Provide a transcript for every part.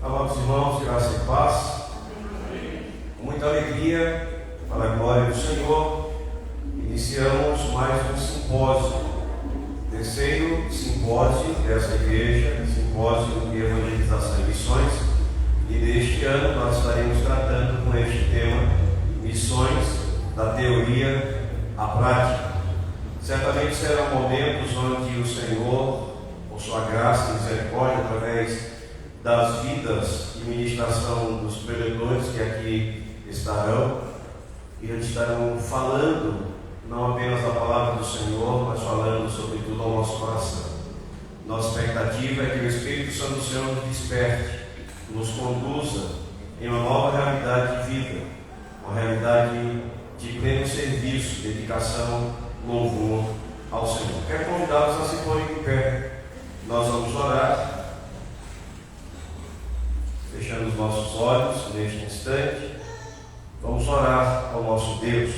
Amados irmãos, graça e paz. Com muita alegria, para a glória do Senhor, iniciamos mais um simpósio, terceiro simpósio dessa igreja, simpósio de evangelização e missões, e neste ano nós estaremos tratando com este tema, missões da teoria à prática. Certamente serão momentos onde o Senhor, por sua graça e misericórdia, através das vidas e ministração dos preletores que aqui estarão, e eles estarão falando não apenas da palavra do Senhor, mas falando sobretudo ao nosso coração. Nossa expectativa é que o Espírito Santo do Senhor nos desperte, nos conduza em uma nova realidade de vida, uma realidade de pleno serviço, dedicação, louvor ao Senhor. Quero convidá-los a se porem de pé. Nós vamos orar, fechando os nossos olhos neste instante. Vamos orar ao nosso Deus.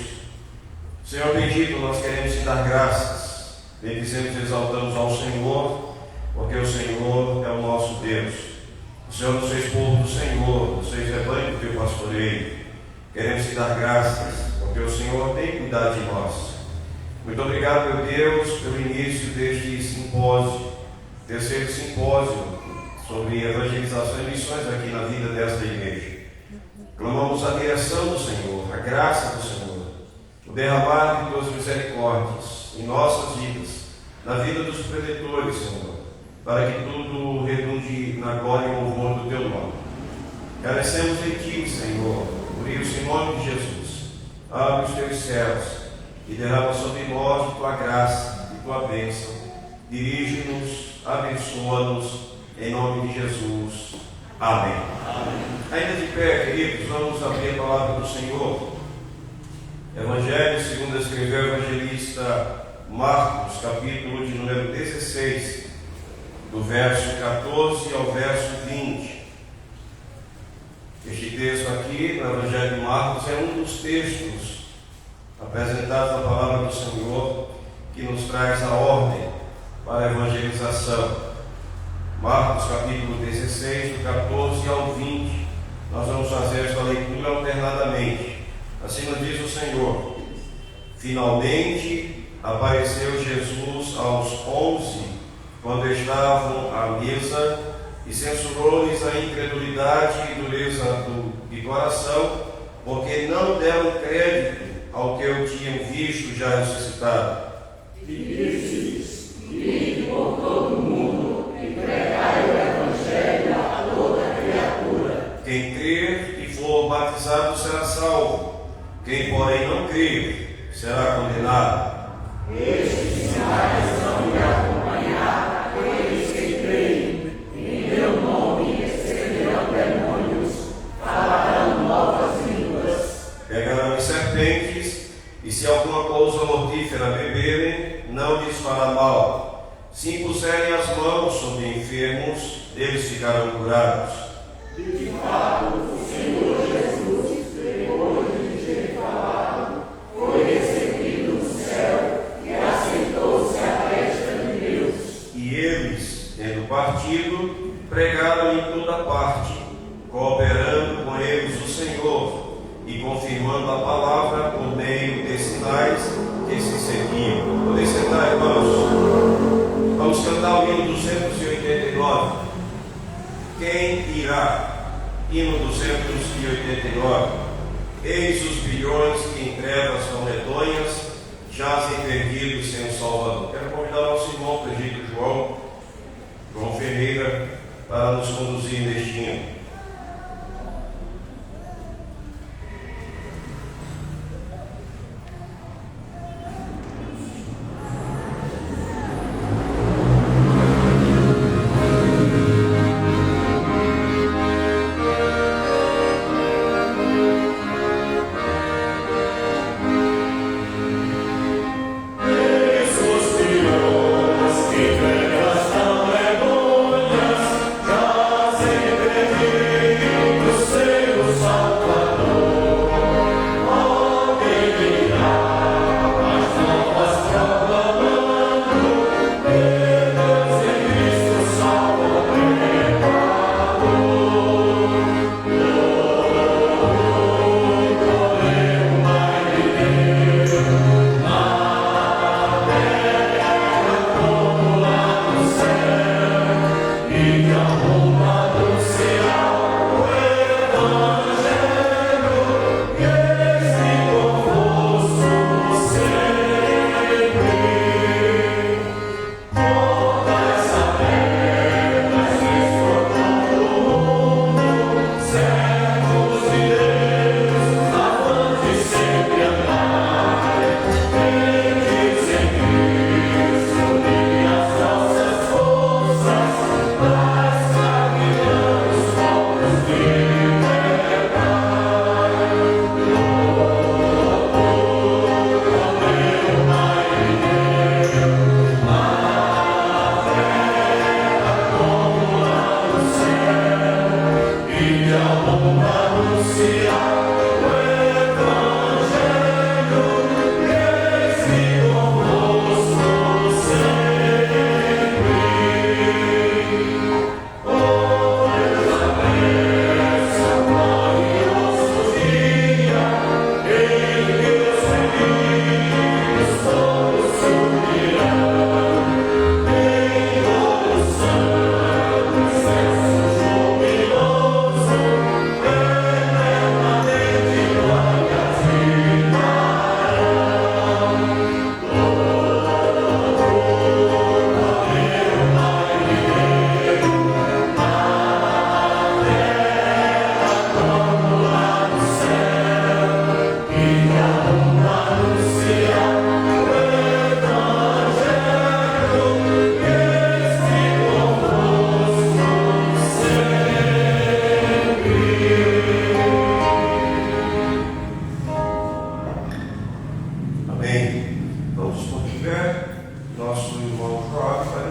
Senhor bendito, nós queremos te dar graças. Bendizemos e exaltamos ao Senhor, porque o Senhor é o nosso Deus. O Senhor nos fez povo do Senhor, nos fez rebanho do teu pastoreio. Queremos te dar graças, porque o Senhor tem cuidado de nós. Muito obrigado, meu Deus, pelo início deste simpósio, terceiro simpósio sobre evangelização e missões aqui na vida desta igreja. Clamamos a direção do Senhor, a graça do Senhor, o derramar de tuas misericórdias em nossas vidas, na vida dos preletores, Senhor, para que tudo redunde na glória e louvor do teu nome. Carecemos de ti, Senhor, por isso, em nome de Jesus, abre os teus céus e derrama sobre nós de tua graça e tua bênção. Dirige-nos, abençoa-nos, em nome de Jesus. Amém. Amém. Ainda de pé, queridos, vamos abrir a palavra do Senhor. Evangelho segundo escreveu o evangelista Marcos, capítulo de número 16, do verso 14 ao verso 20. Este texto aqui, no Evangelho de Marcos, é um dos textos apresentados na palavra do Senhor que nos traz a ordem para a evangelização. Marcos capítulo 16, do 14 ao 20, nós vamos fazer esta leitura alternadamente. Assim nos diz o Senhor: finalmente apareceu Jesus aos 11, quando estavam à mesa, e censurou-lhes a incredulidade e dureza de coração, porque não deram crédito ao que o tinham visto já ressuscitado. E disse-lhes: ide por todo o mundo e pregai o Evangelho a toda criatura. Quem crer e for batizado será salvo, quem porém não crer será condenado. Estes sinais vão me acompanhar aqueles que creem. Em meu nome expelirão demônios, falarão novas línguas. Pegarão em serpentes, e se alguma coisa mortífera beberem, não lhes fará mal. Se impuserem as mãos sobre enfermos, eles ficarão curados. De fato, o Senhor Jesus, depois de ter falado, foi recebido no céu e assentou-se à destra de Deus. E eles, tendo partido, pregaram em toda parte, cooperando com eles o Senhor e confirmando a palavra por meio de sinais que se seguiam. Podem sentar, irmãos. Vamos cantar o hino 289. Quem irá? Hino 289. Eis os bilhões que em trevas tão medonhas jazem perdidos sem um Salvador. Quero convidar o nosso irmão presbítero João Ferreira, para nos conduzir neste hino. Eis os bilhões que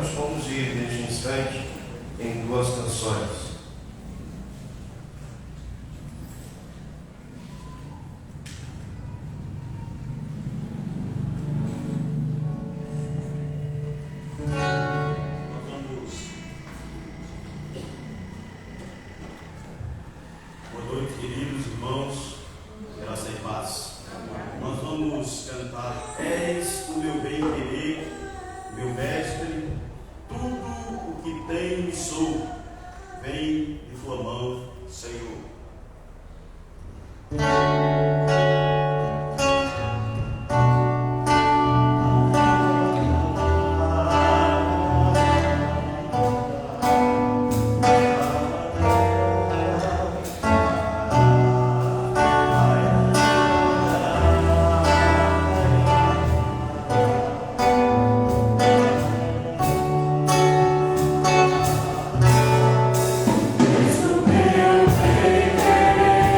nos conduzir neste instante em duas canções. Boa noite, queridos irmãos, graça e paz. Nós vamos cantar: És o meu bem-querer, meu mestre, tudo o que tenho e sou, vem de tua mão, Senhor. És o meu bem-querer,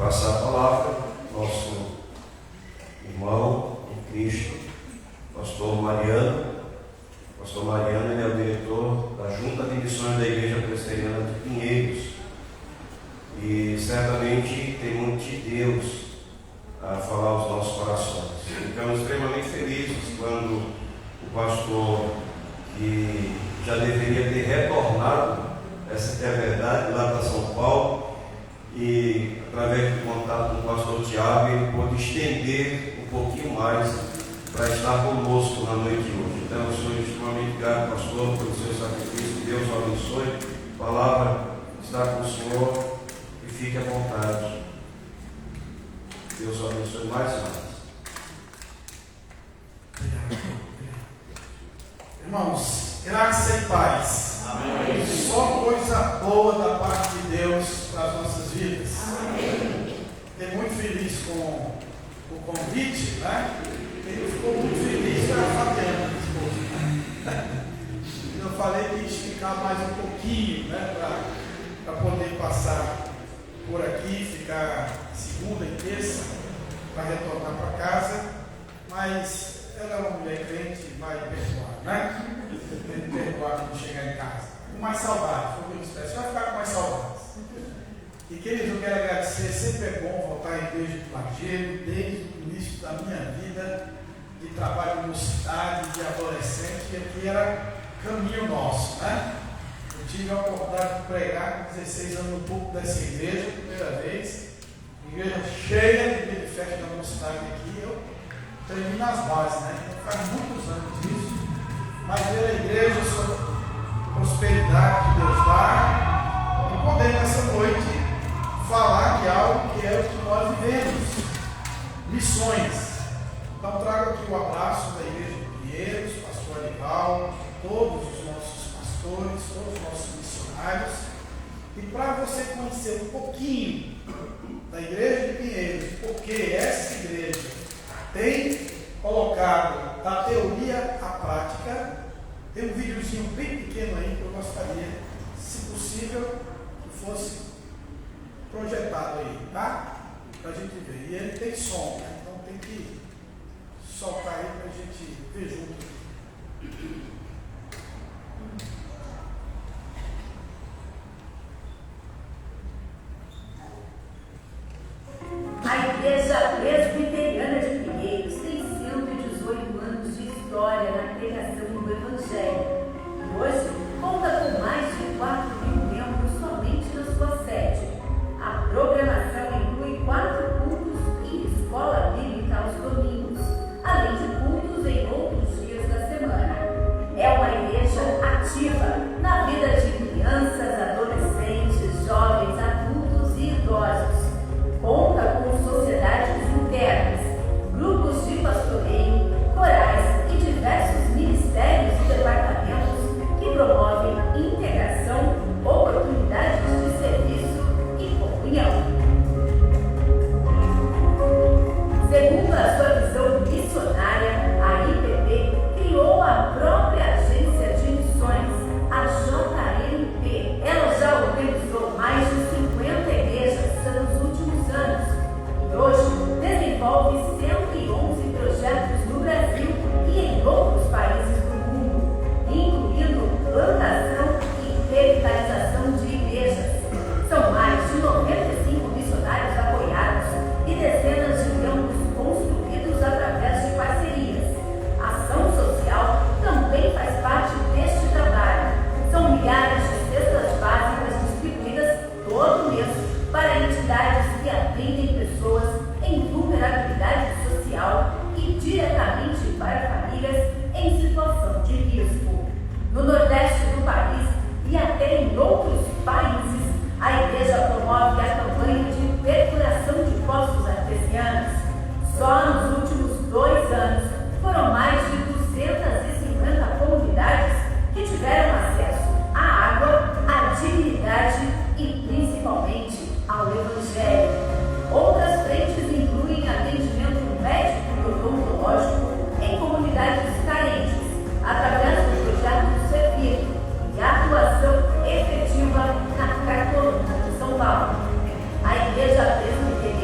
passar a palavra, nosso irmão em Cristo, pastor Mariano. Pastor Mariano, ele é o diretor da Junta de Missões da Igreja Presbiteriana de Pinheiros e certamente tem muito de Deus a falar aos nossos corações. Ficamos extremamente felizes quando o pastor, que já deveria ter retornado, essa é a verdade, lá para São Paulo, e através do contato com o pastor Tiago, ele pôde estender um pouquinho mais para estar conosco na noite de hoje. Então, eu sou extremamente grato, pastor, pelo seu sacrifício. Deus o abençoe. A palavra está com o Senhor e fique à vontade. Deus o abençoe mais e mais. Irmãos, graça e paz. Amém. Só coisa boa da parte de Deus para as nossas vidas. Amém. Fiquei muito feliz com o convite, né? Ele ficou muito feliz com a Fabiana, minha esposa. Eu falei que ia esticar mais um pouquinho, né? Para poder passar por aqui, ficar segunda e terça, para retornar para casa. Mas ela é uma mulher crente, vai perdoar, né? Tem que perdoar quando chegar em casa. Com mais saudade, foi o que eu disse, vai ficar com mais saudades. E queridos, eu quero agradecer, sempre é bom voltar à igreja do Lajeiro, desde o início da minha vida de trabalho no cidade, de adolescente, e aqui era caminho nosso, né? Eu tive a oportunidade de pregar com 16 anos no púlpito dessa igreja, primeira vez, igreja cheia de dia de festa da mocidade aqui, eu tremi nas bases, né? Então faz muitos anos disso, mas ver a igreja, a prosperidade que Deus dá, e poder nessa noite falar de algo que é o que nós vivemos, missões. Então trago aqui o abraço da Igreja de Pinheiros, pastor Anival, todos os nossos pastores, todos os nossos missionários, e para você conhecer um pouquinho da Igreja de Pinheiros, porque essa igreja tem colocado da teoria à prática, tem um videozinho bem pequeno aí que eu gostaria, se possível, que fosse projetado aí, tá? Para a gente ver. E ele tem som, né? Então tem que soltar aí para a gente ver junto. A Igreja Presbiteriana de Pinheiros tem 118 anos de história na pregação do Evangelho. Hoje, conta com mais de 4.000 membros somente na sua sede. A programação inclui 4 cultos e escola bíblica aos domingos, além de cultos em outros dias da semana. É uma igreja ativa na vida de crianças, adolescentes, jovens, adultos e idosos. Conta com sociedades internas, grupos de pastoreio, corais e diversos ministérios e departamentos que promovem integração, oportunidades de serviço e comunhão. Segundo a sua visão missionária, a IPP criou a própria agência de missões, a JMP. Ela já organizou mais de 50 igrejas nos últimos anos e hoje desenvolve 111 projetos no Brasil e em outros países do mundo, incluindo plantação e revitalização de igrejas. São mais de 95 missionários apoiados e dezenas de campos construídos através de parcerias. A ação social também faz parte deste trabalho. São milhares de cestas básicas distribuídas todo mês para entidades que atendem pessoas em vulnerabilidade social e diretamente para famílias em situação de risco. No Nordeste do país e até em outros países, a igreja promove a campanha de perfuração de poços artesianos. Só nos últimos 2 anos, foram mais de 250 comunidades que tiveram acesso à água, à dignidade e principalmente ao Evangelho. Outras frentes incluem atendimento médico e odontológico em comunidades carentes, através do projeto Servir e atuação efetiva na Cartolina de São Paulo. A Igreja Presbiteriana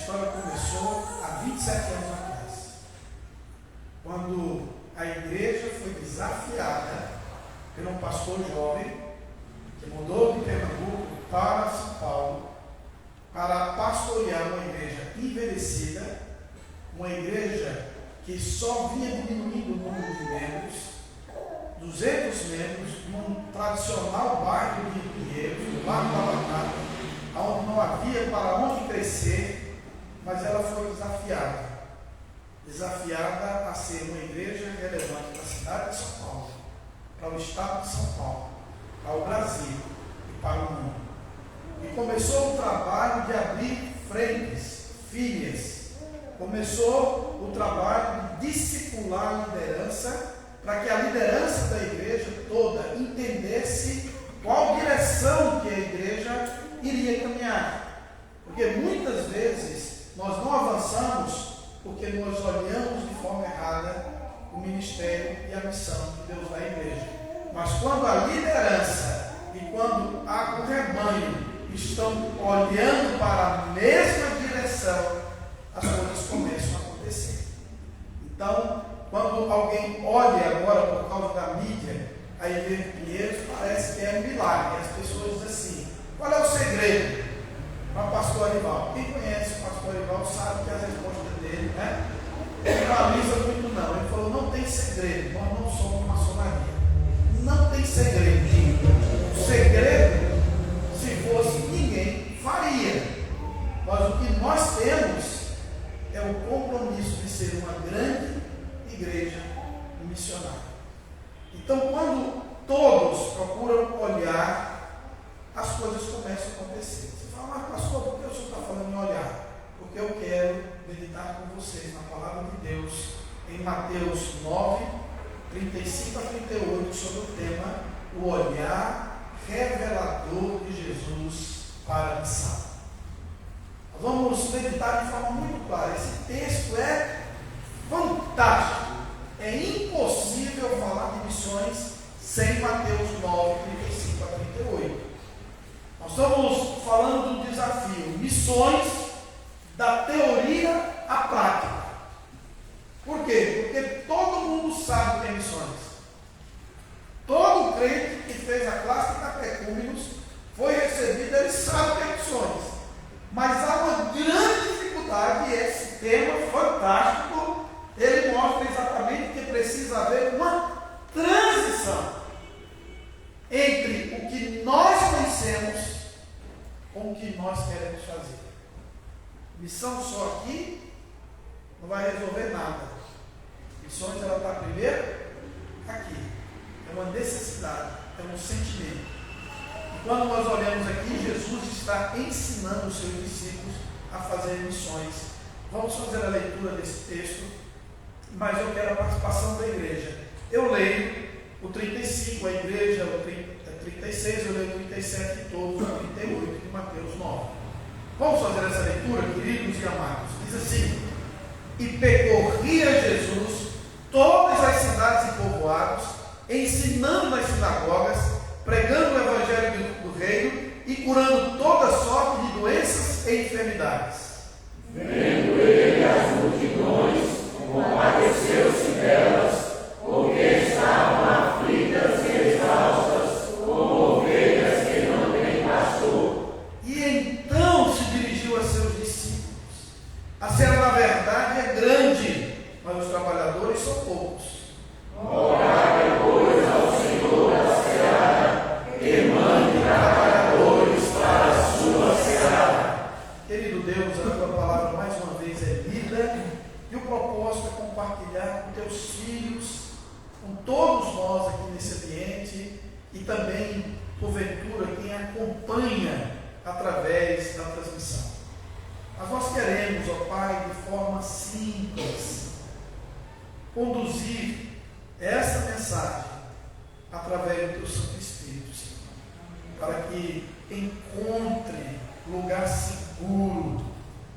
história começou há 27 anos atrás, quando a igreja foi desafiada por um pastor jovem que mudou de Pernambuco para São Paulo para pastorear uma igreja envelhecida, uma igreja que só vinha diminuindo o número de membros, 200 membros, num tradicional bairro de Pinheiros, no bairro da Batata, onde não havia para onde crescer, mas ela foi desafiada a ser uma igreja relevante para a cidade de São Paulo, para o estado de São Paulo, para o Brasil e para o mundo. E começou o trabalho de abrir frentes, filhas. Começou o trabalho de discipular a liderança, para que a liderança da igreja toda entendesse qual direção que a igreja iria caminhar. Porque muitas vezes nós não avançamos porque nós olhamos de forma errada o ministério e a missão que Deus dá à igreja. Mas quando a liderança e quando o rebanho estão olhando para a mesma direção, as coisas começam a acontecer. Então, quando alguém olha agora por causa da mídia, a igreja de Pinheiros, parece que é um milagre. As pessoas dizem assim: qual é o segredo para o pastor Arivaldo? Quem conhece o pastor Arivaldo sabe que as respostas dele, ele não avisa muito não. Ele falou: não tem segredo, nós não somos maçonaria. Não tem segredo. O segredo, se fosse, ninguém faria. Mas o que nós temos é o compromisso de ser uma grande igreja missionária. Então, quando todos procuram olhar, as coisas começam a acontecer. Você fala: mas pastor, por que o senhor está falando em olhar? Porque eu quero meditar com vocês na palavra de Deus, em Mateus 9, 35 a 38, sobre o tema: o olhar revelador de Jesus para a missão. Nós vamos meditar de forma muito clara. Esse texto é fantástico. É impossível falar de missões sem Mateus 9, 35 a 38. Nós estamos falando do desafio: missões da teoria à prática. Por quê? Porque todo mundo sabe o que é missões. Todo crente que fez a classe de catecúmenos foi recebido, ele sabe o que é missões. Mas há uma grande dificuldade, e esse tema fantástico, ele mostra exatamente que precisa haver uma transição entre o que nós conhecemos com o que nós queremos fazer. Missão só aqui não vai resolver nada. Missões, ela está primeiro aqui. É uma necessidade, é um sentimento. E quando nós olhamos aqui, Jesus está ensinando os seus discípulos a fazer missões. Vamos fazer a leitura desse texto, mas eu quero a participação da igreja. Eu leio o 35, a igreja, o 36, eu leio o 37 e todos, o 38 de Mateus 9. Vamos fazer essa leitura, queridos e amados. Diz assim: e percorria Jesus todas as cidades e povoados, ensinando nas sinagogas, pregando o evangelho do reino e curando toda sorte de doenças e enfermidades. Vendo ele as multidões, compadeceu-se delas, porque estavam aflitas e exaustas, como ovelhas que não têm pastor. E então se dirigiu a seus discípulos: a seara, na verdade, é grande, mas os trabalhadores são poucos. Orai, pois, ao Senhor da seara, e mande trabalhadores para a sua seara. Querido Deus, a tua palavra mais uma vez é lida, e o propósito é compartilhar com teus filhos, com todos nós aqui nesse ambiente, e também, porventura, quem acompanha através da transmissão. Mas nós queremos, ó Pai, de forma simples, conduzir essa mensagem através do teu Santo Espírito, Senhor, para que encontre lugar seguro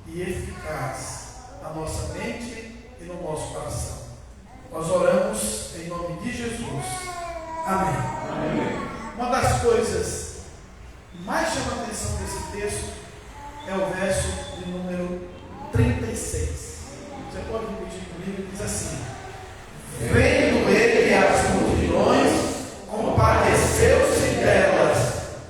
e eficaz na nossa mente e no nosso coração. Nós oramos em nome de Jesus. Amém. Amém. Uma das coisas mais chama a atenção desse texto é o verso de número 36. Você pode repetir comigo? Diz assim: vendo ele as multidões, compadeceu-se delas,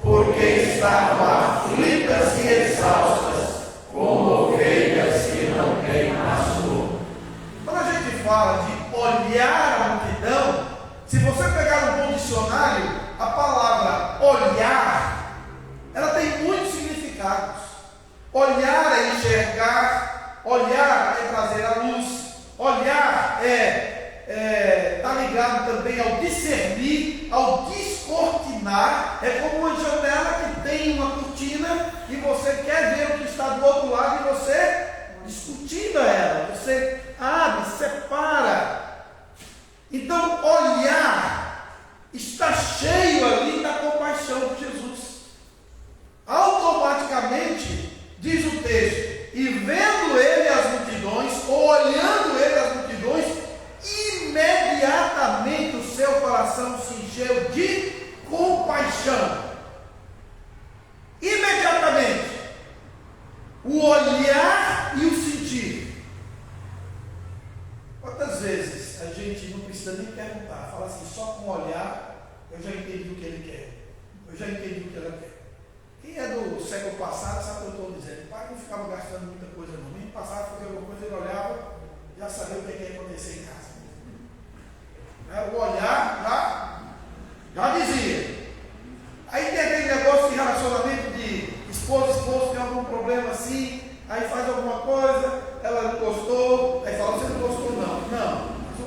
porque estavam aflitas e exaustas, como ovelhas que não têm pastor. Quando a gente fala de olhar a multidão, se você pegar um bom dicionário, a palavra olhar, ela tem muitos significados. Olhar é enxergar, olhar é trazer a luz, olhar está ligado também ao discernir, ao descortinar. É como uma janela que tem uma cortina e você quer ver o que está do outro lado e você descortina ela, você abre, separa. Então, olhar está cheio ali da compaixão de Jesus. Automaticamente, diz o texto, e vendo ele as multidões, ou olhando ele as multidões, imediatamente o seu coração se encheu de compaixão. Imediatamente. O olhar e o sentir. Quantas vezes a gente não precisa nem perguntar, fala assim, só com o olhar eu já entendi o que ele quer, eu já entendi o que ela quer. Quem é do século passado sabe o que eu estou dizendo. O pai não ficava gastando muita coisa no domingo passado, fazia alguma coisa, ele olhava, já sabia o que ia acontecer em casa. O olhar já dizia. Aí tem aquele negócio de relacionamento de esposo tem algum problema assim, aí faz alguma coisa, ela não gostou, aí fala, você não gostou não. Não, mas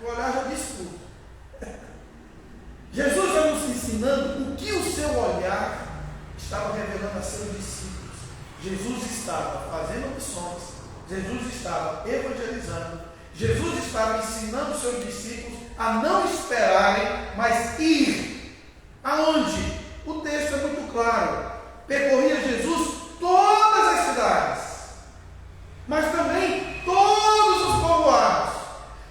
o olhar já diz tudo. Jesus está nos ensinando o que o seu olhar estava revelando a seus discípulos. Jesus estava fazendo missões, Jesus estava evangelizando, Jesus estava ensinando os seus discípulos a não esperarem, mas ir. Aonde? O texto é muito claro. Percorria Jesus todas as cidades, mas também todos os povoados.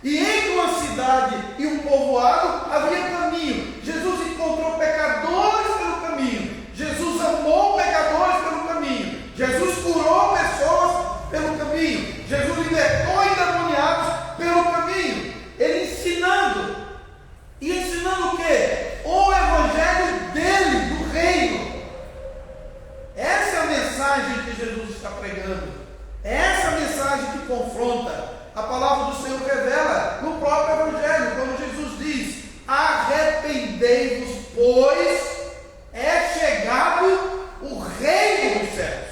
E entre uma cidade e um povoado havia caminho. Jesus encontrou pecadores pelo caminho. Jesus amou pecadores pelo caminho. Jesus curou pessoas pelo caminho. Jesus libertou endemoniados pelo caminho. Ele ensinando. E ensinando o quê? O evangelho dele, do reino. Essa é a mensagem que Jesus está pregando. Essa é a mensagem que confronta. A palavra do Senhor revela no próprio evangelho, quando Jesus diz: arrependei-vos, pois é chegado o reino dos céus.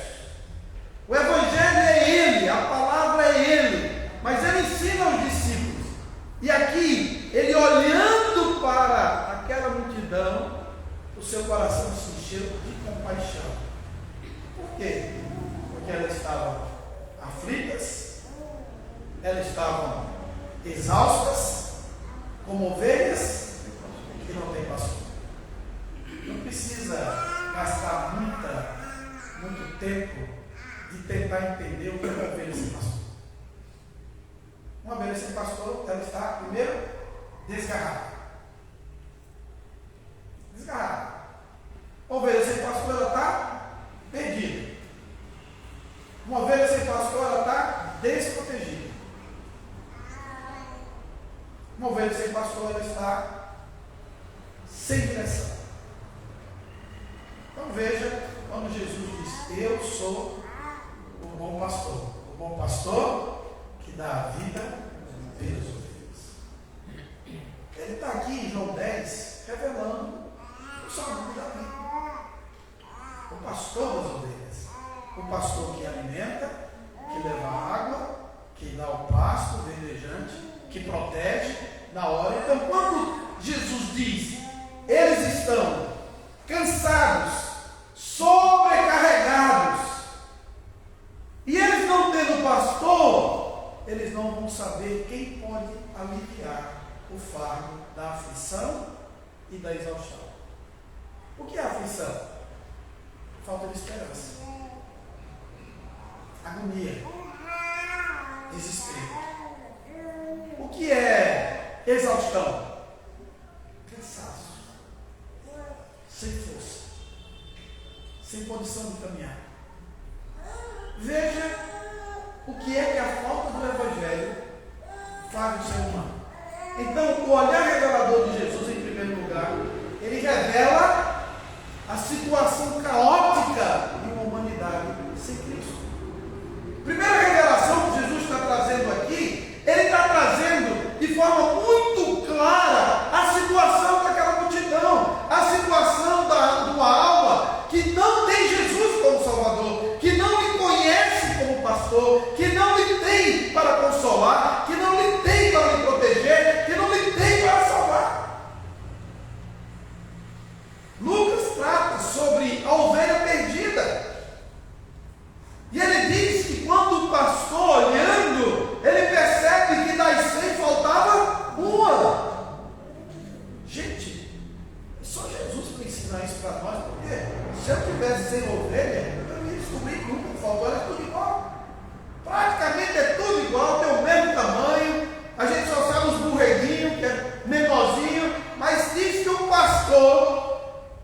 O evangelho é ele, a palavra é ele, mas ele ensina aos discípulos. E aqui, ele olhando para aquela multidão, o seu coração se encheu de compaixão. Por quê? Porque elas estavam aflitas, elas estavam exaustas, como ovelhas que não têm pastor. Não precisa gastar muito tempo de tentar entender o que é uma ovelha sem pastor. Uma ovelha sem pastor, ela está, primeiro, desgarrada. Desgarrada. Uma ovelha sem pastor, ela está perdida. Uma ovelha sem pastor, ela está desprotegida. Uma ovelha sem pastor, ela está sem direção. Então veja, quando Jesus diz: eu sou o bom pastor. O bom pastor que dá a vida pelas ovelhas. Ele está aqui em João 10, revelando o salmo de Davi. O pastor das ovelhas. O pastor que alimenta, que leva água, que dá o pasto verdejante, que protege na hora. Então, quando Jesus diz: eles estão cansados, sobrecarregados, e eles não tendo pastor, eles não vão saber quem pode aliviar o fardo da aflição e da exaustão. O que é aflição? Falta de esperança, agonia, desespero. O que é exaustão? Cansaço, sem força, sem condição de caminhar. o que é que a falta do Evangelho faz no ser humano. Então, o olhar revelador de Jesus, em primeiro lugar, ele revela a situação caótica de uma humanidade sem Cristo. Primeira revelação que Jesus está trazendo aqui, ele está trazendo de forma muito clara a situação daquela multidão, a situação de uma alma que não tem Jesus como Salvador, que não lhe conhece como pastor, que não lhe tem para consolar, que não lhe tem para lhe proteger, que não lhe tem para salvar. Lucas trata sobre a ovelha perdida. E ele diz que quando o pastor, olhando, ele percebe que das 100 faltava uma. Gente, só Jesus para ensinar isso para nós, porque se eu tivesse 100 ovelhas, eu ia descobrir que nunca faltou, era tudo igual. Praticamente é tudo igual, tem o mesmo tamanho, a gente só sabe os borreguinhos, que é menorzinho, mas diz que o pastor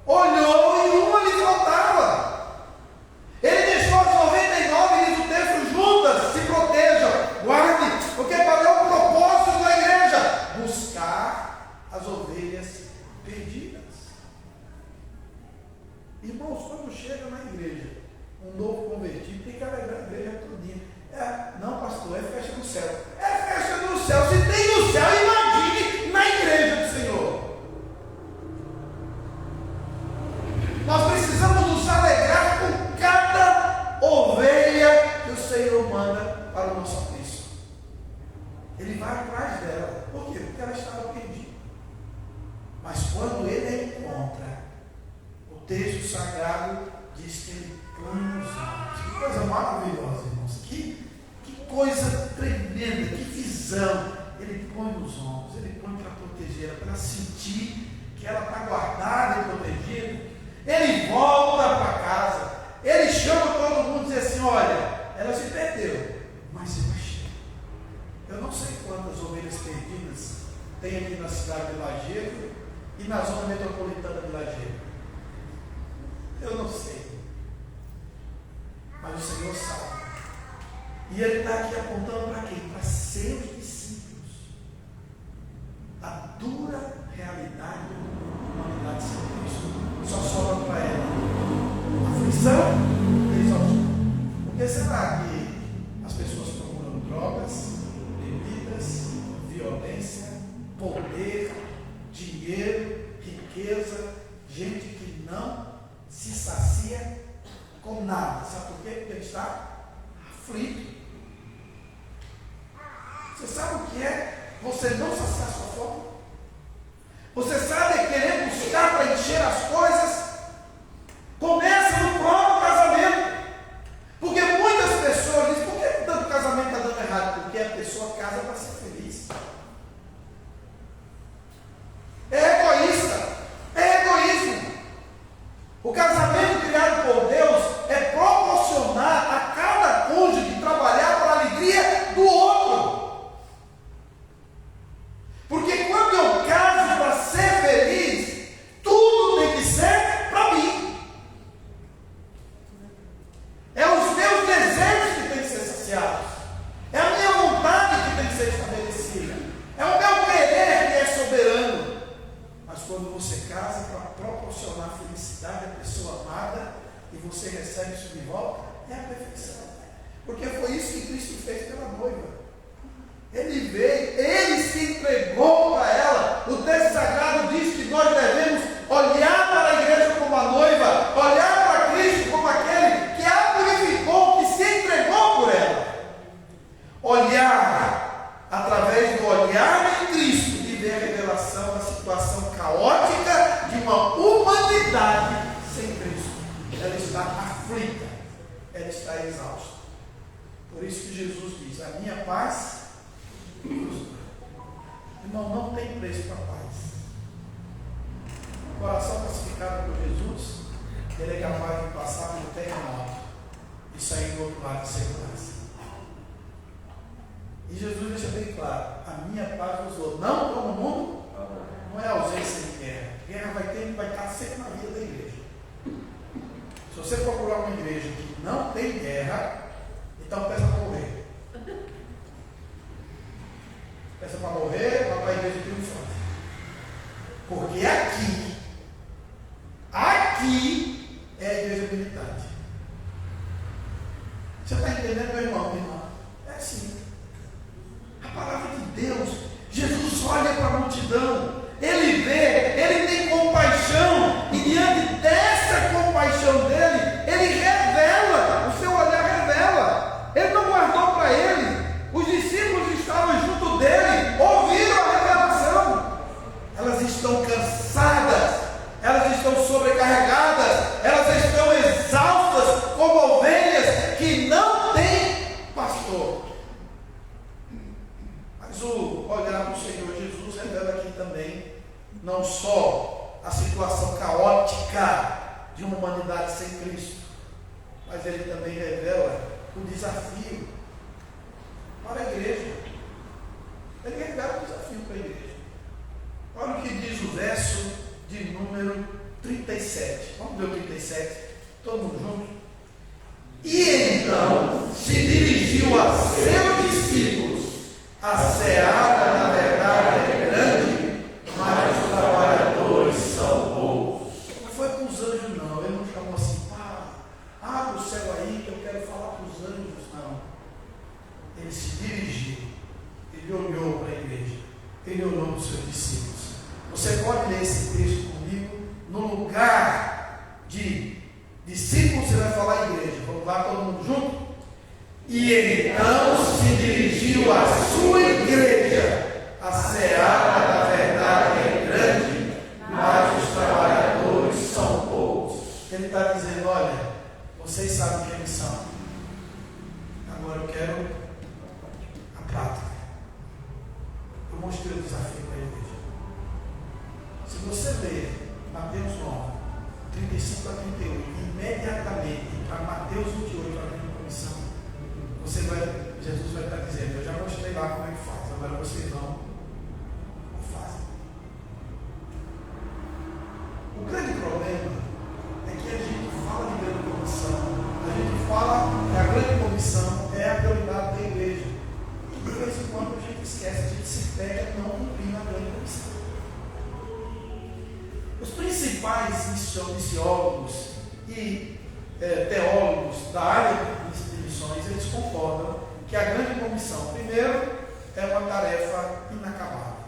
olhou e uma lhe faltava. Ele deixou as 99, diz o texto, juntas, se protejam, guarde, porque qual é o propósito da igreja? Buscar as ovelhas perdidas. Irmãos, quando chega na igreja um novo convertido, tem que alegrar a igreja todinha. Não, pastor, é festa no céu. É festa no céu. Se tem no céu, imagine na igreja do Senhor. Nós precisamos nos alegrar com cada ovelha que o Senhor manda para o nosso aprisco. Ele vai atrás dela. Por quê? Porque ela estava perdida. Mas quando ele a encontra, o texto sagrado diz que ele põe nos ombros. Que coisa maravilhosa, irmãos. Que coisa tremenda, que visão. Ele põe nos ombros, ele põe para proteger ela, para sentir que ela está guardada e protegida. Ele volta para casa, ele chama todo mundo e diz assim: olha, ela se perdeu, mas eu achei. Eu não sei quantas ovelhas perdidas tem aqui na cidade de Lajeado e na zona metropolitana de Lajeado. Eu não sei, mas o Senhor sabe. E ele está aqui apontando para quem? Para seus discípulos. A dura realidade da humanidade sem Cristo. Só sobra para ela aflição e exaustão. Por que será que as pessoas procuram drogas, bebidas, violência, poder, dinheiro, riqueza, gente que não se sacia com nada? Sabe por quê? Porque ele está aflito. Você sabe o que é você não saciar sua fome? Você sabe querer buscar para encher as coisas? Começa no próprio casamento. Porque muitas pessoas dizem: por que tanto casamento está dando errado? Porque a pessoa casa para ser feliz. É egoísta. É egoísmo. O casamento criado por Deus é proporcionar a cada cônjuge trabalhar para a alegria do outro. Porque quando eu caso para ser feliz, tudo tem que ser para mim. É os meus desejos que têm que ser saciados. É a minha vontade que tem que ser estabelecida. É o meu querer que é soberano. Mas quando você casa para proporcionar felicidade à pessoa amada e você recebe isso de volta, é a perfeição. Porque foi isso que Cristo fez pela noiva. Ele veio, ele se entregou para ela. O texto sagrado diz que nós devemos olhar para a igreja como a noiva, olhar para Cristo como aquele que a purificou, que se entregou por ela. Olhar através do olhar de Cristo e ver a revelação da situação caótica de uma humanidade sem Cristo. Ela está aflita, ela está exausta. Por isso que Jesus diz: a minha paz. Irmão, não tem preço para paz. O coração pacificado por Jesus, ele é capaz de passar pelo terremoto e sair do outro lado de segurança. E Jesus deixa bem claro: a minha paz vos dou. Não como o mundo, não é ausência de guerra. Guerra vai estar sempre na vida da igreja. Se você procurar uma igreja que não tem guerra, então peça para morrer. Essa para morrer, vai para a igreja triunfante. Porque aqui é a igreja militante. Você está entendendo, meu irmão, minha irmã? É assim. A palavra de Deus, Jesus olha para a multidão, ele vê, ele tem compaixão, e diante dessa compaixão dele, ele revela, o seu olhar revela. Ele não guardou para ele. Os discípulos estavam junto dele, ouviram a revelação. Elas estão cansadas, elas estão sobrecarregadas, elas estão exaustas como ovelhas que não têm pastor. Mas o olhar do Senhor Jesus revela aqui também não só a situação caótica de uma humanidade sem Cristo, mas ele também revela o desafio para a igreja. Ele revela o desafio para a igreja. Olha o que diz o verso de número 37. Vamos ver o 37? Todo mundo junto? E então se dirigiu a seus discípulos: a seara, na verdade, é grande, mas os trabalhadores são poucos. Não foi com os anjos, não. Ele não chamou assim: abre o céu aí que eu quero falar para os anjos. Não. Ele se dirigiu, ele olhou para a igreja, ele olhou para os seus discípulos. Você pode ler esse texto comigo? No lugar de discípulos, você vai falar igreja. Vamos lá, todo mundo junto? E então se dirigiu à sua igreja: a seara da verdade é grande, mas os trabalhadores são poucos. Ele está dizendo: olha, vocês sabem quem são. Agora eu quero a prática. Eu mostrei o desafio para a igreja. Se você ler Mateus 9, 35 a 38, imediatamente para Mateus 28, a grande comissão, Jesus vai estar dizendo: eu já mostrei lá como é que faz, agora vocês não fazem. O grande problema é que a gente fala de grande comissão, a gente fala que a grande comissão é a prioridade da igreja, e de vez em quando a gente esquece, a gente se pega não cumprindo a grande comissão. Os principais missiólogos e teólogos da área de missões, eles concordam que a grande comissão, primeiro, é uma tarefa inacabável.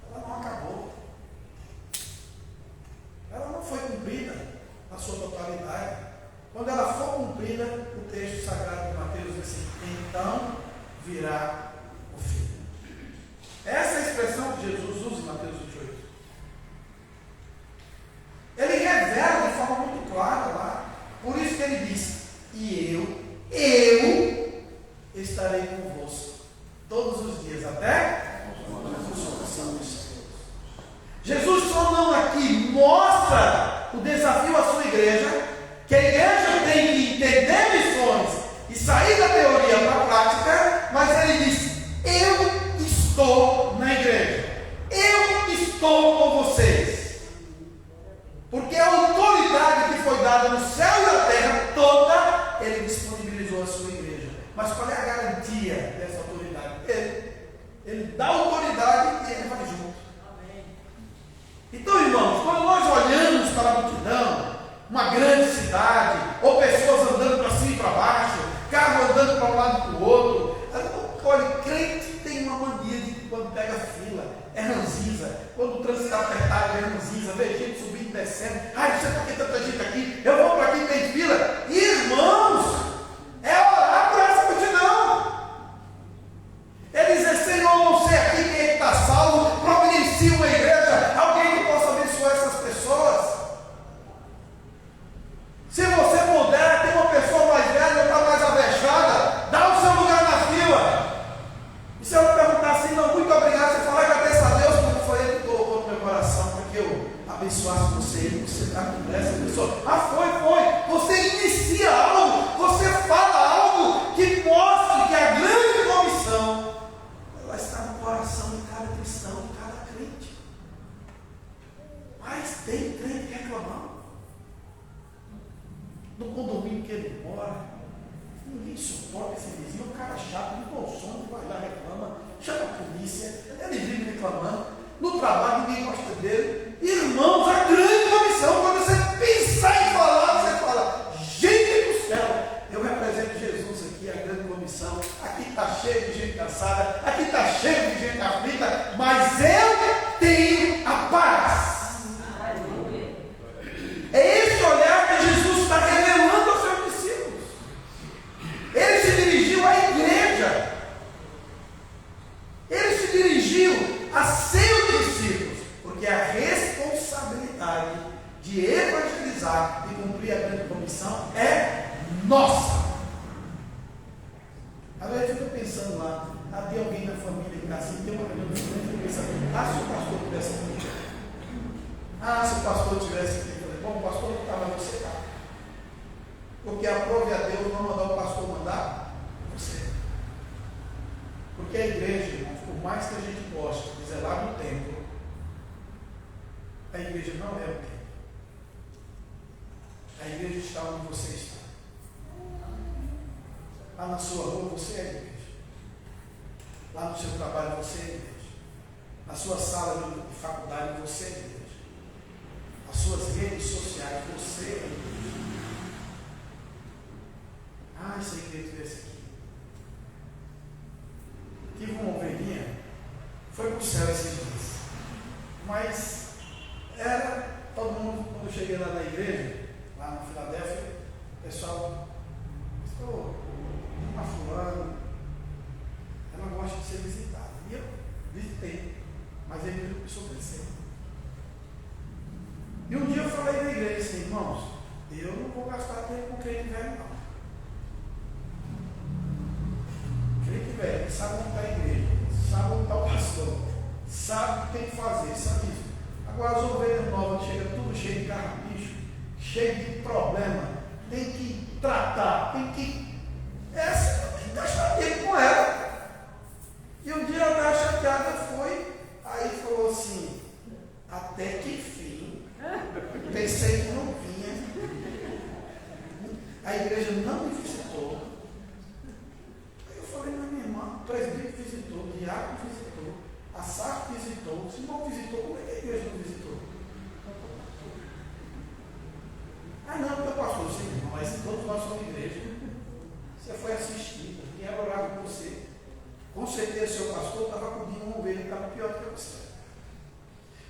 Ela não acabou. Ela não foi cumprida na sua totalidade. Quando ela for cumprida, o texto sagrado de Mateus diz assim: então virá o fim. Essa é a expressão que Jesus usa em Mateus 28. Ele revela de forma muito clara lá. Por isso que ele diz: e eu estarei convosco todos os dias, até a consumação dos séculos. Jesus só não aqui mostra o desafio à sua igreja, que a igreja tem que entender missões e sair da teoria para a prática, mas ele diz: eu estou na igreja, eu estou com vocês. Porque a autoridade que foi dada no céu e na terra toda, ele disponibilizou a sua igreja. Mas qual é a garantia dessa autoridade? Ele dá autoridade e ele vai junto. Então, irmãos, quando nós olhamos para a multidão, uma grande cidade, ou pessoas andando para cima e para baixo, carro andando para um lado e para o outro, olha, crente tem uma mania de quando pega fila, é ranzinza. Quando o trânsito está apertado, é ranzinza. Vê gente subindo e descendo. Ai, não sei por que tanta gente aqui. Eu vou para aqui, tem fila. Irmãos, é orar por essa multidão. É dizer: Senhor, não sei aqui quem está salvo, providencie uma igreja, alguém que possa abençoar essas pessoas. Se você puder, tem uma pessoa mais velha, está mais avexada, dá o seu lugar na fila. E se eu perguntar assim: não, muito obrigado, você fala: agradeço a Deus, porque foi Ele que colocou no meu coração para que eu abençoasse você está com essa pessoa. Foi. Você inicia algo, você fala algo que mostre que a grande comissão ela está no coração de cada cristão, de cada crente. Mas tem crente reclamando no condomínio que ele mora, Ninguém suporta esse vizinho, o cara chato, de bom som, vai lá, reclama, chama a polícia, ele vive reclamando. No trabalho, ninguém gosta dele. Irmãos, a grande comissão, quando você pensar em falar, você fala, gente do céu, eu represento Jesus aqui, a grande comissão. Aqui está cheio de gente cansada, aqui está cheio de gente aflita, mas eu tenho a paz. É esse olhar que Jesus está revelando aos seus discípulos. Ele se dirigiu à igreja. Ele se dirigiu a seus discípulos, porque a responsabilidade de evangelizar e cumprir a grande comissão é nossa. Agora eu fico pensando lá, tem alguém na família que está assim, tem uma reunião de frente, pensando, se o pastor tivesse aqui, se o pastor tivesse aqui, eu falei, bom, o pastor não estava, você está. Porque aprove a Deus não mandar o pastor mandar você. Porque a igreja, irmãos, por mais que a gente goste de zelar no templo, a igreja não é o templo. A igreja está onde você está. Lá na sua rua você é a igreja. Lá no seu trabalho você é a igreja. Na sua sala de faculdade você é a igreja. Nas suas redes sociais você é a igreja. Se a igreja estivesse aqui. Tive uma ovelhinha, foi para o céu esses dias. Mas era todo mundo, quando eu cheguei lá na igreja, lá na Filadélfia, o pessoal falou, uma fulana, ela gosta de ser visitada. E eu visitei, mas a igreja começou a crescer. E um dia eu falei na igreja assim, irmãos, eu não vou gastar tempo com crente velho, não. Crente velho, sabe onde está a igreja, sabe onde está o pastor, sabe o que tem que fazer, sabe isso. Agora as ovelhas novas chegam tudo cheio de carrapicho, cheio de problema, tem que tratar, tem que. Essa não tem que gastar tempo com ela. E um dia ela estava chateada, foi, aí falou assim, até que enfim, pensei que não vinha, a igreja não me visitou. Aí eu falei, mas minha irmã, o presbítero visitou, o diácono visitou, a SAF visitou, se não visitou, como é que a igreja não visitou? Não, porque eu pastor, sim, irmão, mas todos nós somos igreja. Você foi assistida, ninguém era orado por você. Com certeza seu pastor estava cobrindo uma ovelha que estava pior do que você.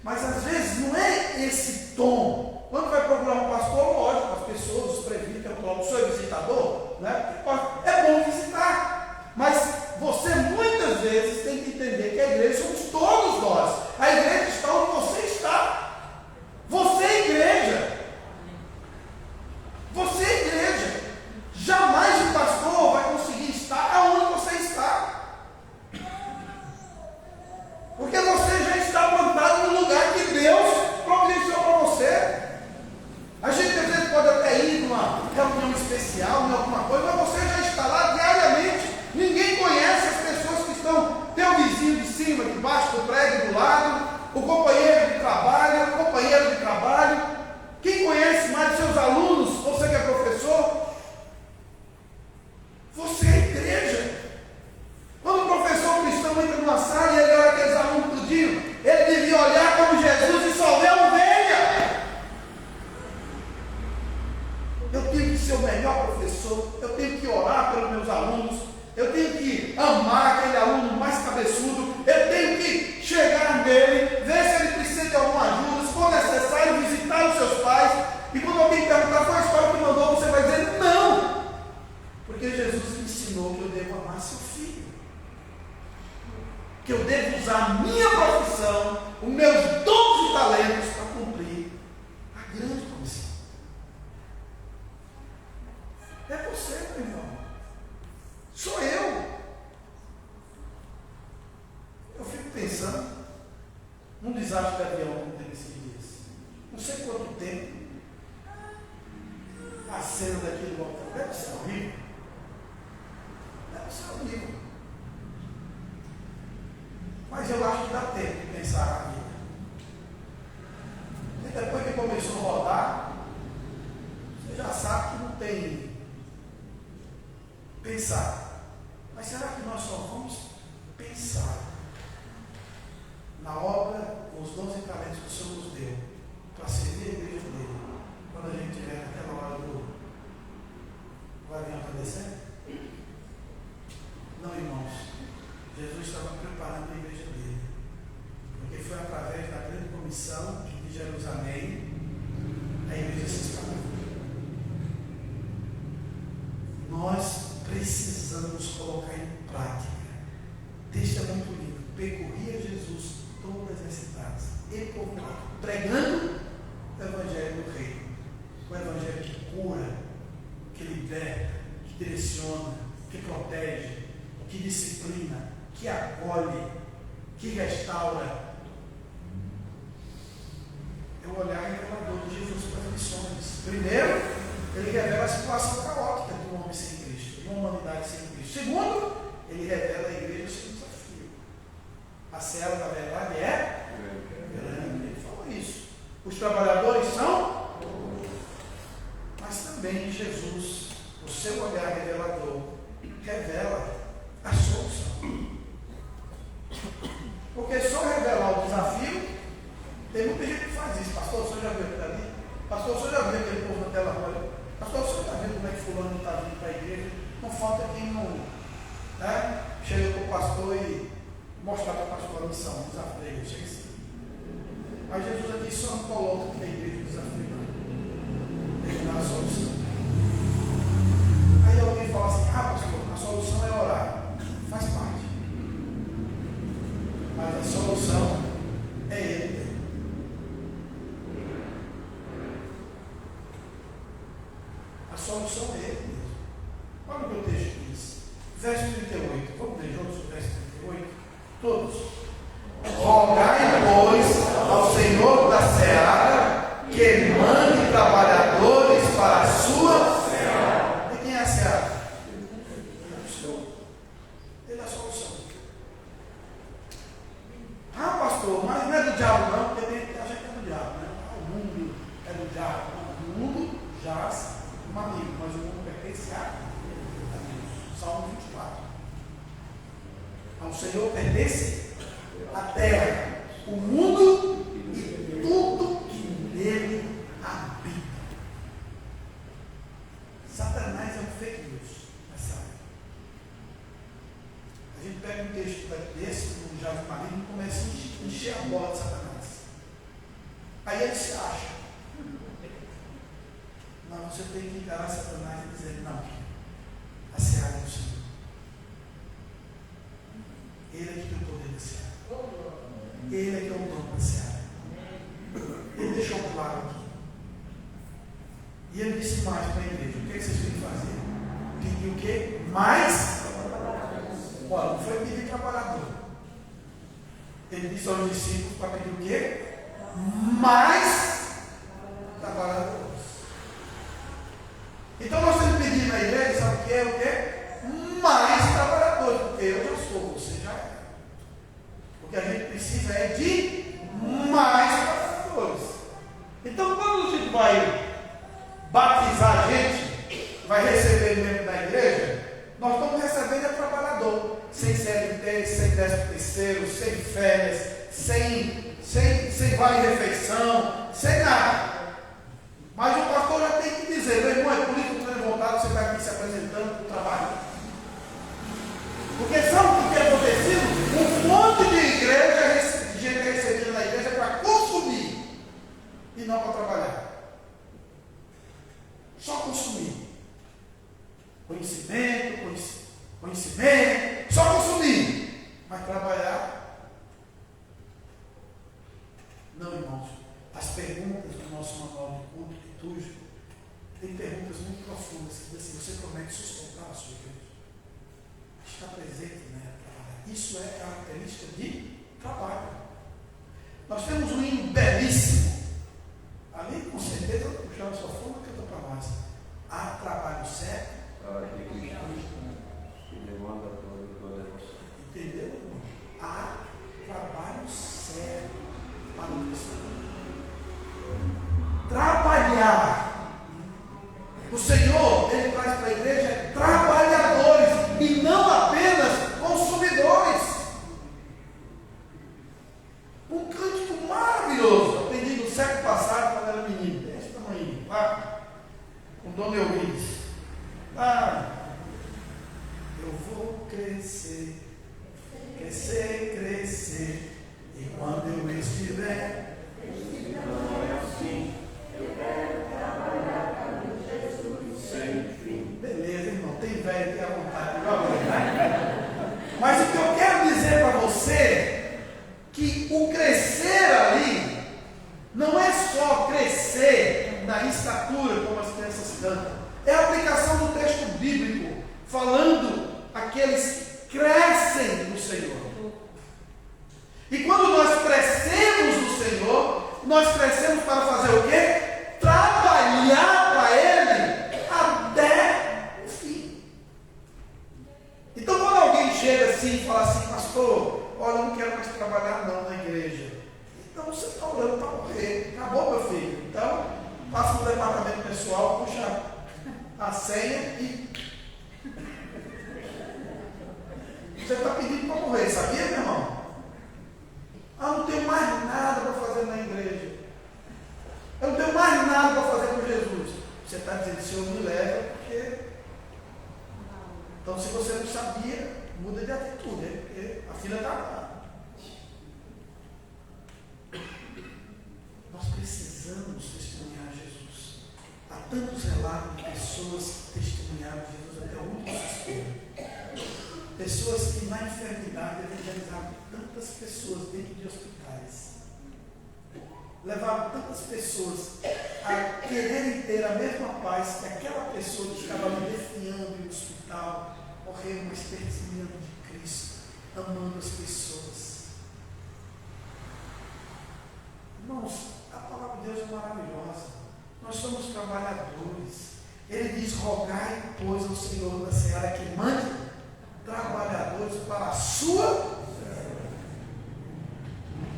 Mas às vezes não é esse tom. Quando vai procurar um pastor, lógico, as pessoas, os presbíteros, o senhor é visitador, né? É bom visitar. Mas você muitas vezes tem que entender que a igreja somos todos nós. A igreja está onde você está. Você é igreja. Você é igreja. Jamais o pastor vai conseguir estar aonde você está. Porque você já está plantado no lugar que Deus providenciou para você. A gente às vezes pode até ir numa reunião especial, em alguma coisa, mas você já está lá diariamente. Ninguém conhece as pessoas que estão, teu vizinho de cima, de baixo, do prédio, do lado, o companheiro de trabalho, o companheiro de trabalho. Quem conhece mais dos seus alunos, você que é professor? Você é igreja. Quando o professor cristão entra numa sala e ele olha aqueles alunos tudinho, ele devia olhar como Jesus e só ver a ovelha. Eu tenho que ser o melhor professor, eu tenho que orar pelos meus alunos, eu tenho que amar aquele aluno mais cabeçudo, eu tenho que chegar nele, ver se ele precisa de alguma ajuda, se for necessário visitar os seus pais, e quando alguém perguntar qual a história que mandou, você vai dizer não, porque Jesus me ensinou que eu devo amar seu filho, que eu devo usar a minha profissão, os meus dons e talentos para cumprir a grande comissão. É você, meu irmão. Sou eu. Eu fico pensando num desastre de avião que teve esses dias. Não sei quanto tempo. A cena daquele local deve ser horrível. Deve ser horrível. Mas eu acho que dá tempo de pensar na vida. E depois que começou a rodar, você já sabe que não tem Pensar. Mas será que nós só vamos pensar na obra, os 12 talentos que o Senhor nos deu para servir a igreja dele, quando a gente tiver naquela hora do avião para descer? Não, irmãos. Jesus estava preparando a igreja dele, porque foi através da grande comissão de Jerusalém a igreja se instalou. Nós precisamos colocar em prática. Texto é muito lindo. Percorria Jesus todas as cidades e povoados, pregando o evangelho do reino, o evangelho que cura, que liberta, que direciona, que protege, que disciplina, que acolhe, que restaura. É o olhar revelador de Jesus para as missões. Primeiro, ele revela a situação caótica de um homem sem Cristo, de uma humanidade sem Cristo. Segundo, ele revela a igreja sem desafio. A cela da verdade é grande. Ele falou isso. Os trabalhadores são, mas também Jesus, o seu olhar revelador, revela a solução. Porque só revelar o desafio, tem muita gente que faz isso. Pastor, o senhor já viu aquilo ali? Pastor, o senhor já viu aquele povo na tela rola? Pastor, o senhor está vendo como é que fulano está vindo para a igreja? Não falta quem não, né? Chega para o pastor e mostrar para o pastor a missão, o desafio da igreja. Chega assim. Mas Jesus aqui só não coloca que a igreja o desafio não. Ele dá a solução. Aí alguém fala assim, pastor, a solução é orar. Faz parte. Mas a solução é ele. A solução é ele mesmo. Olha o que o texto diz. Verso 38. Vamos ler juntos o verso 38? Todos. Rogai, pois, ao Senhor da seara que mande trabalhadores para a sua seara. E quem é a seara? Ele é a solução. Pastor, mas não é do diabo não, porque tem a gente é do diabo, né? O mundo é do diabo. O mundo jaz um amigo, mas o mundo pertence a Deus. Salmo 24. Ao Senhor pertence a terra, o mundo e tudo que nele habita. Satanás é um fake news nessa área. A gente pega um texto desse, do Jaz Maligno, e começa a encher a bola de Satanás. Aí ele se acha. Não, você tem que encarar Satanás e dizer, não, a seara é do Senhor. Ele é que tem o poder da seara. Ele é que é o dono da seara. Ele deixou claro aqui. E ele disse mais para a igreja, o que vocês têm que fazer? Pedir o quê? Mais? Olha, não foi pedir trabalhador. Ele disse aos discípulos para pedir o quê? Mais trabalhadores. Então nós temos que pedir na igreja, sabe o que é? O quê? Mais trabalhadores, porque eu já sou, você já é. O que a gente precisa é de mais trabalhadores. Então quando a gente vai batizar a gente, vai receber membro da igreja, nós estamos recebendo trabalhador, sem CLT, sem 13º, sem férias, sem vale-refeição, sem nada. Mas o pastor já tem que dizer, meu irmão, é por isso que eu estou voltado, você está aqui se apresentando para o trabalho. Porque sabe o que tem acontecido? Um monte de igreja, de gente recebida na igreja para consumir e não para trabalhar. Só consumir. Conhecimento, só consumir. Mas trabalhar, não, irmãos. As perguntas do nosso manual de culto litúrgico tem perguntas muito profundas que dizem assim, você promete sustentar a sua igreja? Está presente, né? Isso é característica de trabalho. Nós temos um hino belíssimo. Ali, com certeza, o João só foi uma canta para nós. Há trabalho certo. Entendeu? Há trabalho certo para o cristão. Trabalhar. O Senhor, Ele traz para a igreja trabalhadores. crescer, crescer, crescer. E quando eu estiver, não é assim. Eu quero trabalhar para Jesus sem fim. beleza, irmão, tem velho, tem à vontade, igual eu. Mas o que eu quero dizer para você, que o crescer ali, não é só crescer na estatura, como as crianças cantam, é a aplicação do texto bíblico, falando aqueles que crescem no Senhor. E quando nós crescemos no Senhor, nós crescemos para fazer o quê? Trabalhar para Ele até o fim. Então quando alguém chega assim e fala assim, pastor, olha, eu não quero mais trabalhar não na igreja. Então você está orando para morrer. Acabou, meu filho. Então, passa no departamento pessoal, puxa a senha e você está pedindo para morrer, sabia, meu irmão? Ah, não tenho mais nada para fazer na igreja. Eu não tenho mais nada para fazer com Jesus. Você está dizendo, Senhor, me leva, porque... Então, se você não sabia, muda de atitude, né? Porque a fila está lá. Nós precisamos testemunhar Jesus. Há tantos relatos de pessoas que testemunharam Jesus até o último suspiro. Pessoas que na enfermidade evangelizaram tantas pessoas dentro de hospitais. Levaram tantas pessoas a quererem ter a mesma paz que aquela pessoa que estava ali definhando no hospital, morrendo, mas testemunhando de Cristo, amando as pessoas. Irmãos, a palavra de Deus é maravilhosa. Nós somos trabalhadores. Ele diz, rogai, pois, ao Senhor da seara que mande trabalhadores para a sua.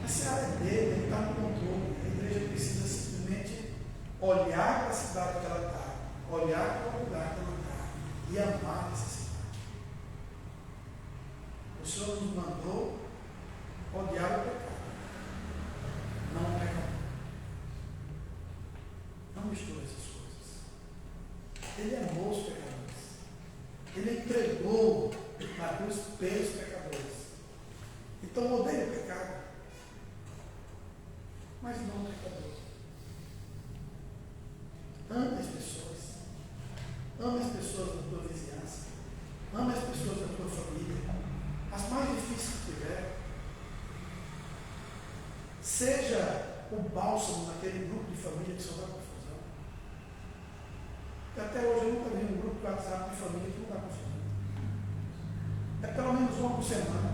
A seara é dele, ele está no controle. A igreja precisa simplesmente olhar para a cidade que ela está, olhar para o lugar que ela está e amar essa cidade. O Senhor nos mandou odiar o pecado, não o pecador. Não misture essas coisas. Ele amou os pecadores. Ele entregou na cruz pelos pecadores. Então odeie o pecado, mas não o pecador. Ame as pessoas. Ame as pessoas da tua vizinhança. Ame as pessoas da tua família. As mais difíceis que tiver. Seja o bálsamo naquele grupo de família que só dá confusão. Até hoje eu nunca vi um grupo de WhatsApp de família que não dá confusão. É pelo menos uma por semana.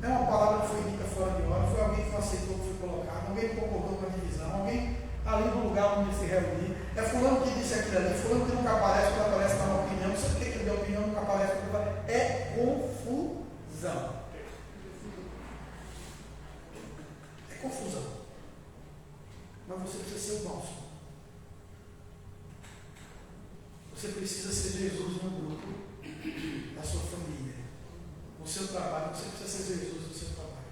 É uma palavra que foi dita fora de hora, foi alguém que não aceitou o que foi colocado, alguém que concordou com a divisão, alguém ali no lugar onde se reunir. É fulano que disse aquilo ali, fulano que nunca aparece, quando aparece na opinião, não sei por que ele deu opinião, nunca aparece, quando aparece. É confusão. É confusão. Mas você precisa ser o bálsamo. Você precisa ser Jesus no grupo da sua família. No seu trabalho, você precisa ser Jesus no seu trabalho.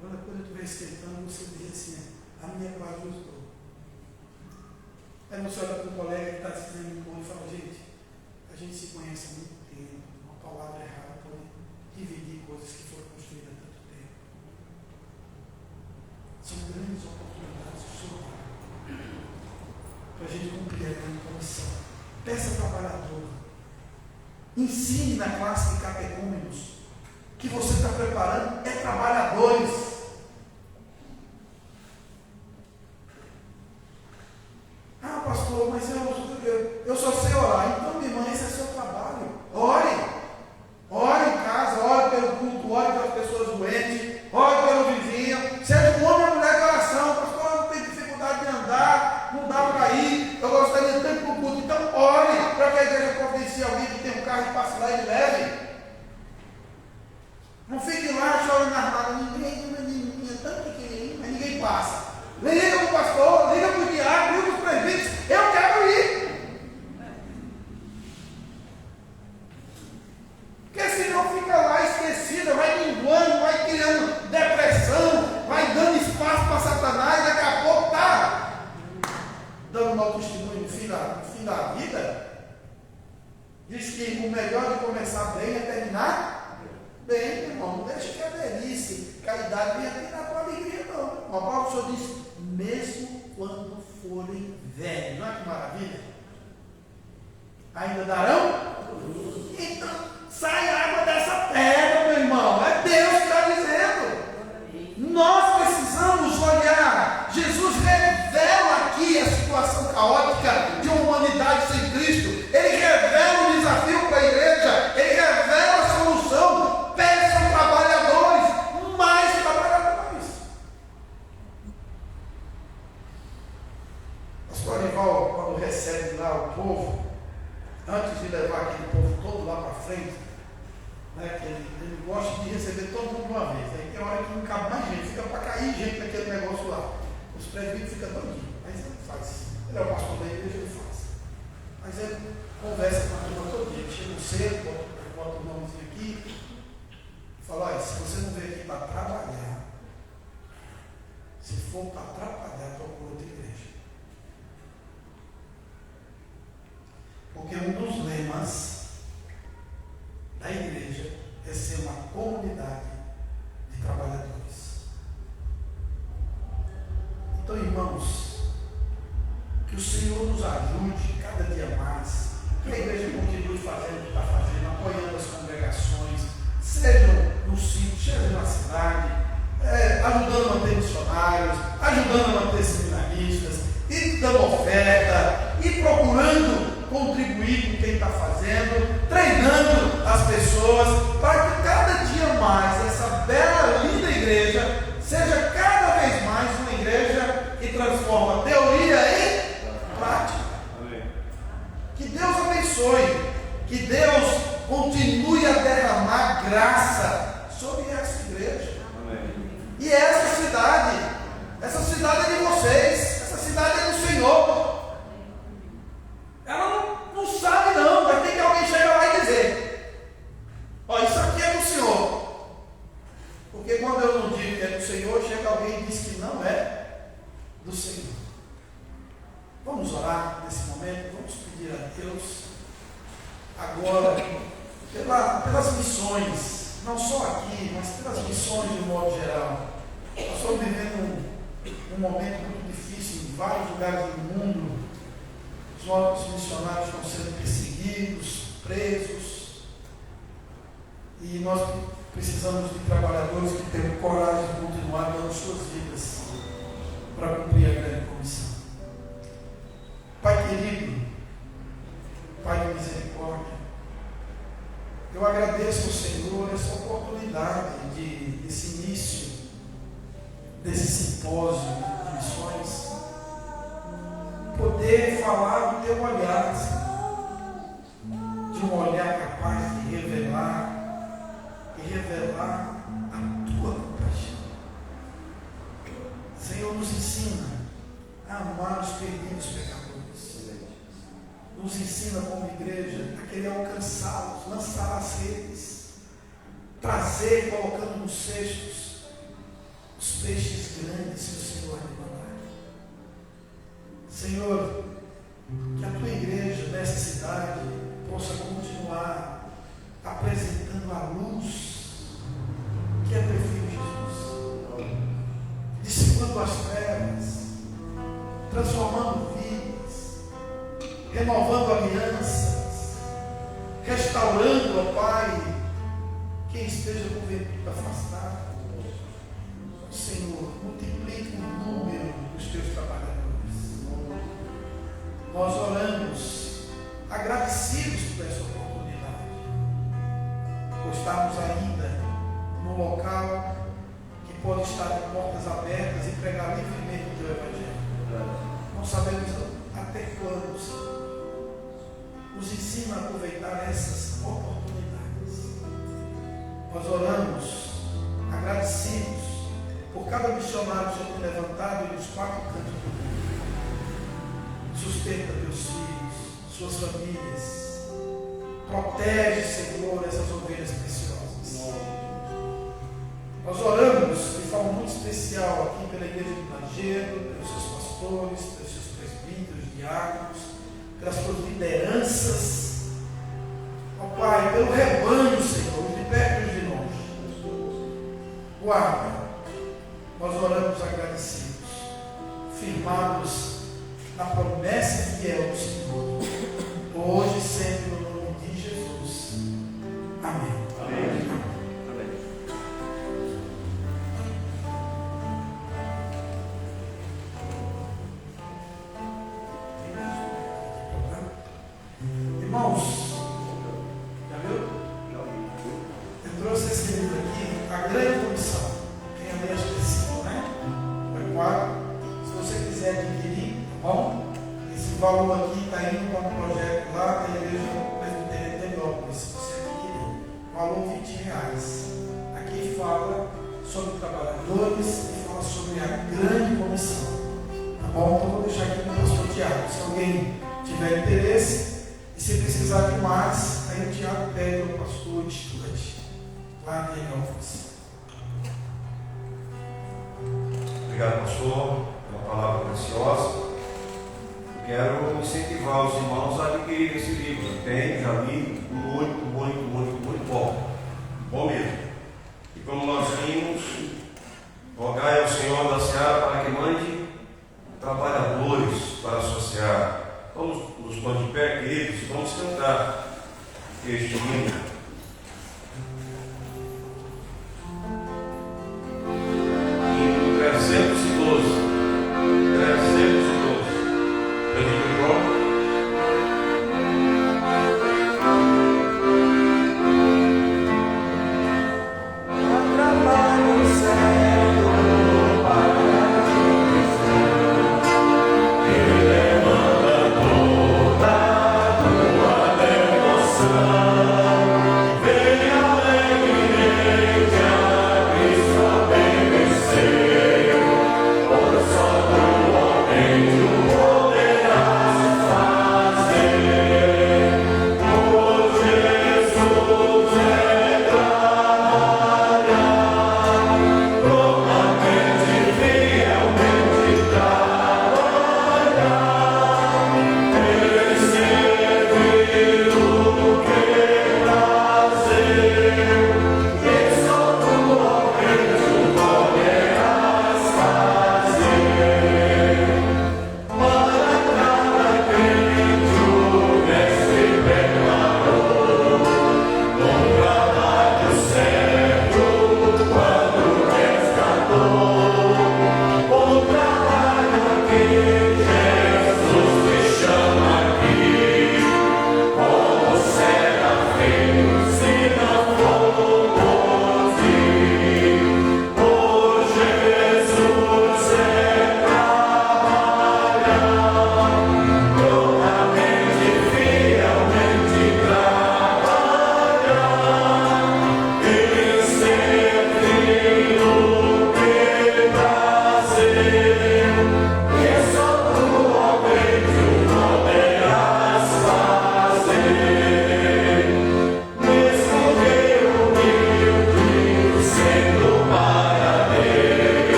Quando a coisa estiver esquentando, você diz assim, a minha quase gostou. Aí você olha para o colega que está dizendo um pouco e fala, gente, a gente se conhece há muito tempo, uma palavra errada pode dividir coisas que foram construídas há tanto tempo. São grandes oportunidades do Senhor para a gente cumprir a grande comissão. Peça trabalhadora. Ensine na classe de catecúmenos que você está preparando é trabalhadores. Ah, pastor, mas eu só sei orar. Então, minha irmã, esse é seu trabalho. Ore. Ore em casa, ore pelo culto, ore pelas pessoas doentes, ore pelo vizinho. Seja um homem ou mulher de oração. Pastor, eu não tenho dificuldade de andar, não dá para ir. Eu gostaria de tanto para o culto. Então, ore para que a igreja providencie alguém que tem um carro e passe lá e leve. Não fique lá chorando na rua. Ninguém é tão pequenininho, mas ninguém passa. Liga para o pastor, liga para o diabo, liga para os presbíteros. Eu quero ir. Porque senão fica lá esquecida, vai minguando, vai criando depressão, vai dando espaço para Satanás, daqui a pouco está dando mau testemunho no fim da vida, diz que o melhor de começar bem é terminar bem, irmão. Não deixa que a velhice, que a idade venha terminar com alegria, não. O Paulo só diz, mesmo quando forem velhos. Não é que maravilha? Ainda darão? Então, sai água dessa pedra, meu irmão. É Deus que está dizendo. Nós precisamos olhar. Jesus revela aqui a situação caótica de uma humanidade sem Cristo. Ele revela o desafio para a igreja. Ele revela a solução. Peçam trabalhadores, mais trabalhadores. O pastor Arival, quando recebe lá o povo, antes de levar aquele povo todo lá para frente, né, que ele gosta de receber todo mundo de uma vez. Aí tem hora que não cabe mais gente, fica para cair gente naquele negócio lá. Os presbíteros ficam doidinhos, mas ele faz. Ele é o pastor da igreja, ele faz. Mas ele conversa com a turma todo dia, ele chega cedo, bota o nomezinho aqui, e fala, olha, se você não veio aqui para trabalhar, se for para atrapalhar, procura outra igreja. Porque um dos lemas da igreja é ser uma comunidade de trabalhadores. Então, irmãos, que o Senhor nos ajude cada dia mais, que a igreja continue fazendo o que está fazendo, apoiando as congregações, sejam no sítio, seja na cidade, ajudando a manter missionários, ajudando a manter seminaristas, e dando oferta, e procurando contribuir com quem está fazendo, treinando as pessoas, para que cada dia mais essa bela, linda igreja seja cada vez mais uma igreja que transforma teoria em prática. Amém. Que Deus abençoe, que Deus continue a derramar graça sobre essa igreja. Amém. E essa cidade é de vocês, essa cidade é do Senhor. Ela não sabe não, vai ter que alguém chegar lá e dizer, ó, isso aqui é do Senhor. Porque quando eu não digo que é do Senhor, chega alguém e diz que não é do Senhor. Vamos orar nesse momento, vamos pedir a Deus agora pelas missões, não só aqui, mas pelas missões de modo geral. Nós estamos vivendo um momento muito difícil em vários lugares do mundo. Os nossos missionários estão sendo perseguidos, presos, e nós precisamos de trabalhadores que tenham coragem de continuar dando suas vidas para cumprir a grande comissão. Pai querido, Pai de misericórdia, eu agradeço ao Senhor essa oportunidade desse início, desse simpósio de missões, poder falar do teu olhar, Senhor, de um olhar capaz de revelar a tua compaixão. Senhor, nos ensina a amar os perdidos pecadores. Nos ensina como igreja a querer alcançá-los, lançar as redes, trazer, colocando nos cestos, os peixes grandes que o Senhor me mandar. Senhor, que a tua igreja nessa cidade possa continuar apresentando a luz que é teu Filho Jesus, dissipando as trevas, transformando vidas, renovando alianças, restaurando, ó Pai, quem esteja porventura afastado. Senhor, multiplique o número dos teus trabalhadores. Nós oramos agradecidos por essa oportunidade, por estarmos ainda num local que pode estar de portas abertas e pregar livremente o teu Evangelho. Não sabemos até quando, Senhor. Nos ensina a aproveitar essas oportunidades. Nós oramos agradecidos por cada missionário que o Senhor tem levantado nos 4 cantos do mundo. Sustenta teus filhos, suas famílias. Protege, Senhor, essas ovelhas preciosas. Nós oramos de forma muito especial aqui pela igreja de Lajeado, pelos seus pastores, pelos seus presbíteros, diáconos, pelas suas lideranças, ó Pai, pelo rebanho, Senhor, os de perto e os de longe. Guarda, nós oramos agradecidos, firmados na promessa fiel do Senhor, hoje e sempre no nome de Jesus. Amém. Amém. Irmãos, já viu? Eu trouxe esse livro aqui, A Grande Comissão. Quem lê acho que é 5, né? É 4. Se você quiser adquirir, tá bom? Esse valor aqui está indo para um projeto lá da Igreja Presbiteriana de Teópolis. Se você adquirir, valor R$20. Aqui fala sobre trabalhadores e fala sobre a Grande Comissão. Tá bom? Então vou deixar aqui no pastor Tiago. Se alguém tiver interesse, e se precisar de mais, aí o Tiago pede ao pastor estudante lá em Teópolis. Obrigado, pastor, pela palavra preciosa. Eu quero incentivar os irmãos a adquirir esse livro. Tem, já li, muito bom. Bom mesmo. E como nós vimos, rogai ao Senhor da Seara para que mande trabalhadores para a sua Seara. Vamos nos pôr de pé, queridos, e vamos cantar este hino. Hino 312. Benito João. Demanda toda a tua devoção.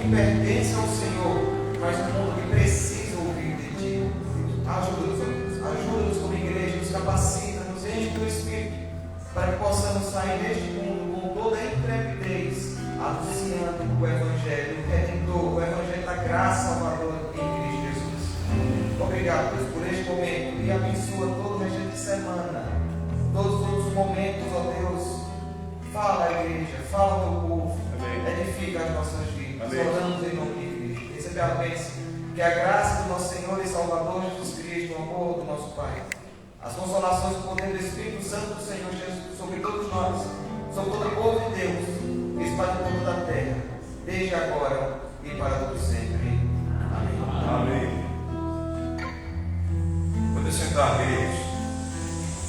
que pertence ao Senhor, mas um mundo que precisa ouvir de Ti. Ajuda-nos, ó Deus, ajuda-nos como igreja, nos capacita, nos enche do Espírito, para que possamos sair deste mundo com toda a intrepidez, anunciando o Evangelho Redentor, o Evangelho da graça salvadora em Cristo Jesus. Obrigado, Deus, por este momento, e abençoa todo o resto de semana, todos os momentos, ó Deus. Fala a igreja, fala ao teu povo, edifica as nossas vidas. Oramos em nome de Cristo. Recebe a bênção, que a graça do nosso Senhor e Salvador Jesus Cristo, o amor do nosso Pai, as consolações do poder do Espírito Santo do Senhor Jesus sobre todos nós, sobre todo o povo de Deus, espalhado por toda a terra, desde agora e para todo sempre.